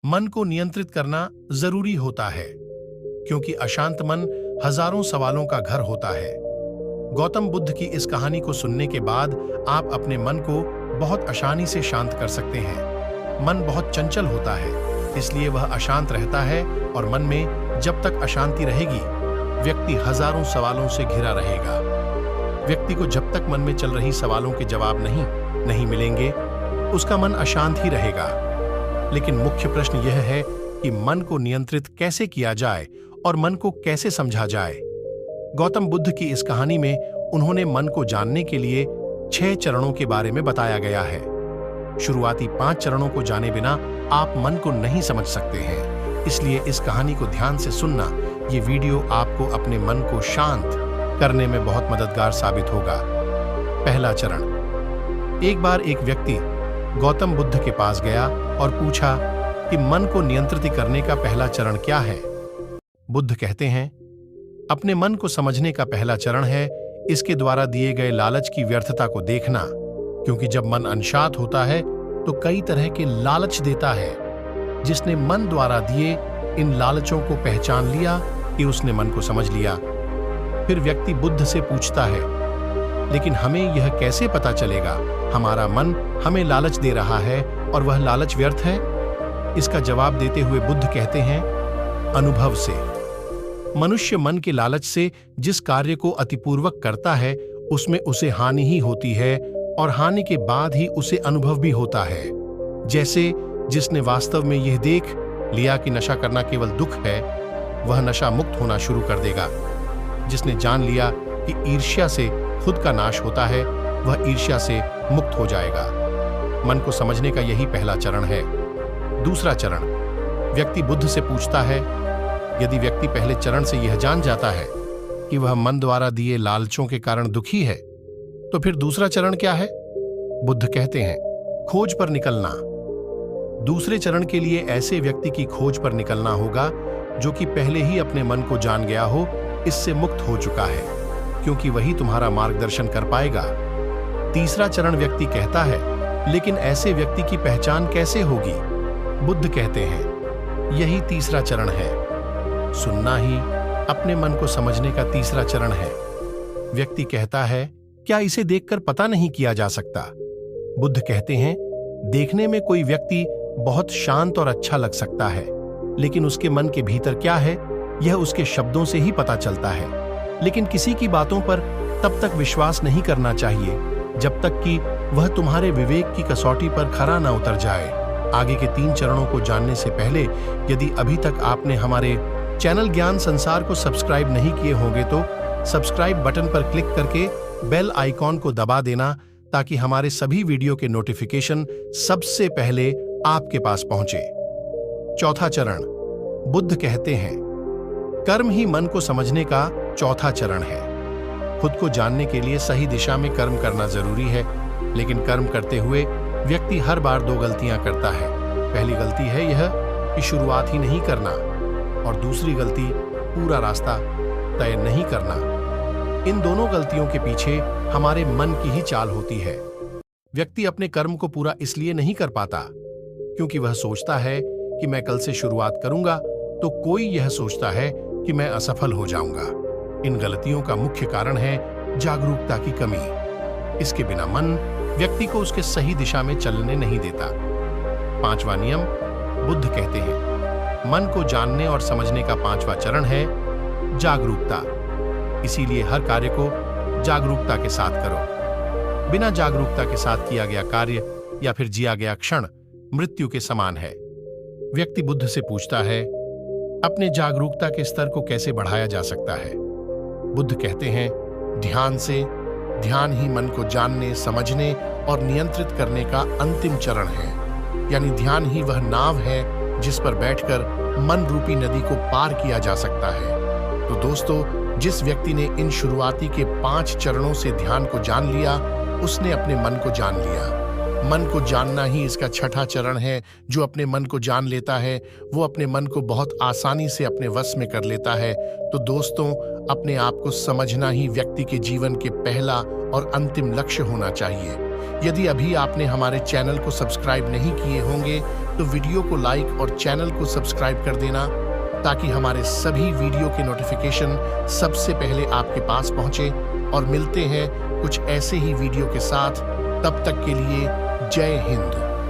मन को नियंत्रित करना जरूरी होता है, क्योंकि अशांत मन हजारों सवालों का घर होता है। गौतम बुद्ध की इस कहानी को सुनने के बाद आप अपने मन को बहुत आसानी से शांत कर सकते हैं। मन बहुत चंचल होता है, इसलिए वह अशांत रहता है और मन में जब तक अशांति रहेगी, व्यक्ति हजारों सवालों से घिरा रहेगा। व्यक्ति को जब तक मन में चल रही सवालों के जवाब नहीं मिलेंगे, उसका मन अशांत ही रहेगा। लेकिन मुख्य प्रश्न यह है कि मन को नियंत्रित कैसे किया जाए और मन को कैसे समझा जाए। गौतम बुद्ध की इस कहानी में उन्होंने मन को जानने के लिए 6 चरणों के बारे में बताया गया है। शुरुआती 5 चरणों को जाने बिना आप मन को नहीं समझ सकते हैं, इसलिए इस कहानी को ध्यान से सुनना। ये वीडियो आपको अपने मन को शांत करने में बहुत मददगार साबित होगा। पहला चरण। एक बार एक व्यक्ति गौतम बुद्ध के पास गया और पूछा कि मन को नियंत्रित करने का पहला चरण क्या है। बुद्ध कहते हैं, अपने मन को समझने का पहला चरण है इसके द्वारा दिए गए लालच की व्यर्थता को देखना, क्योंकि जब मन अनशांत होता है तो कई तरह के लालच देता है। जिसने मन द्वारा दिए इन लालचों को पहचान लिया कि उसने मन को समझ लिया। फिर व्यक्ति बुद्ध से पूछता है, लेकिन हमें यह कैसे पता चलेगा हमारा मन हमें लालच दे रहा है और वह लालच व्यर्थ है? इसका जवाब देते हुए बुद्ध कहते हैं, अनुभव से। मनुष्य मन के लालच से जिस कार्य को अतिपूर्वक करता है उसमें उसे हानि ही होती है और हानि के बाद ही उसे अनुभव भी होता है। जैसे जिसने वास्तव में यह देख लिया कि नशा करना केवल दुख है, वह नशा मुक्त होना शुरू कर देगा। जिसने जान लिया कि ईर्ष्या से खुद का नाश होता है, वह ईर्ष्या से मुक्त हो जाएगा। मन को समझने का यही पहला चरण है। दूसरा चरण। व्यक्ति बुद्ध से पूछता है, यदि व्यक्ति पहले चरण से यह जान जाता है कि वह मन द्वारा दिए लालचों के कारण दुखी है, तो फिर दूसरा चरण क्या है? बुद्ध कहते हैं, खोज पर निकलना। दूसरे चरण के लिए ऐसे व्यक्ति की खोज पर निकलना होगा जो कि पहले ही अपने मन को जान गया हो, इससे मुक्त हो चुका है, क्योंकि वही तुम्हारा मार्गदर्शन कर पाएगा। तीसरा चरण व्यक्ति कहता है, लेकिन ऐसे व्यक्ति की पहचान कैसे होगी? बुद्ध कहते हैं, यही तीसरा चरण है। सुनना ही अपने मन को समझने का तीसरा चरण है। व्यक्ति कहता है, क्या इसे देखकर पता नहीं किया जा सकता? बुद्ध कहते हैं, देखने में कोई व्यक्ति बहुत शांत और अच्छा लग सकता है, लेकिन उसके मन के भीतर क्या है यह उसके शब्दों से ही पता चलता है। लेकिन किसी की बातों पर तब तक विश्वास नहीं करना चाहिए जब तक कि वह तुम्हारे विवेक की कसौटी पर खरा न उतर जाए। आगे के 3 चरणों को जानने से पहले यदि अभी तक आपने हमारे चैनल ज्ञान संसार को सब्सक्राइब नहीं किए होंगे तो सब्सक्राइब बटन पर क्लिक करके बेल आइकॉन को दबा देना, ताकि हमारे सभी वीडियो के नोटिफिकेशन सबसे पहले आपके पास पहुंचे। चौथा चरण। बुद्ध कहते हैं, कर्म ही मन को समझने का चौथा चरण है। खुद को जानने के लिए सही दिशा में कर्म करना जरूरी है, लेकिन कर्म करते हुए व्यक्ति हर बार 2 गलतियां करता है। पहली गलती है यह कि शुरुआत ही नहीं करना, और दूसरी गलती पूरा रास्ता तय नहीं करना। इन दोनों गलतियों के पीछे हमारे मन की ही चाल होती है। व्यक्ति अपने कर्म को पूरा इसलिए नहीं कर पाता क्योंकि वह सोचता है कि मैं कल से शुरुआत करूंगा तो कोई यह सोचता है कि मैं असफल हो जाऊंगा। इन गलतियों का मुख्य कारण है जागरूकता की कमी। इसके बिना मन व्यक्ति को उसके सही दिशा में चलने नहीं देता। 5वां नियम। बुद्ध कहते हैं, मन को जानने और समझने का 5वां चरण है जागरूकता। इसीलिए हर कार्य को जागरूकता के साथ करो। बिना जागरूकता के साथ किया गया कार्य या फिर जिया गया क्षण मृत्यु के समान है। व्यक्ति बुद्ध से पूछता है, अपने जागरूकता के स्तर को कैसे बढ़ाया जा सकता है? बुद्ध कहते हैं, ध्यान से। ध्यान ही मन को जानने, समझने और नियंत्रित करने का अंतिम चरण है। यानी ध्यान ही वह नाव है जिस पर बैठकर मन रूपी नदी को पार किया जा सकता है। तो दोस्तों, जिस व्यक्ति ने इन शुरुआती के 5 चरणों से ध्यान को जान लिया, उसने अपने मन को जान लिया। मन को जानना ही इसका छठा चरण है। जो अपने मन को जान लेता है वो अपने मन को बहुत आसानी से अपने वश में कर लेता है। तो दोस्तों, अपने आप को समझना ही व्यक्ति के जीवन के पहला और अंतिम लक्ष्य होना चाहिए। यदि अभी आपने हमारे चैनल को सब्सक्राइब नहीं किए होंगे तो वीडियो को लाइक और चैनल को सब्सक्राइब कर देना, ताकि हमारे सभी वीडियो के नोटिफिकेशन सबसे पहले आपके पास पहुंचे। और मिलते हैं कुछ ऐसे ही वीडियो के साथ। तब तक के लिए जय हिंद।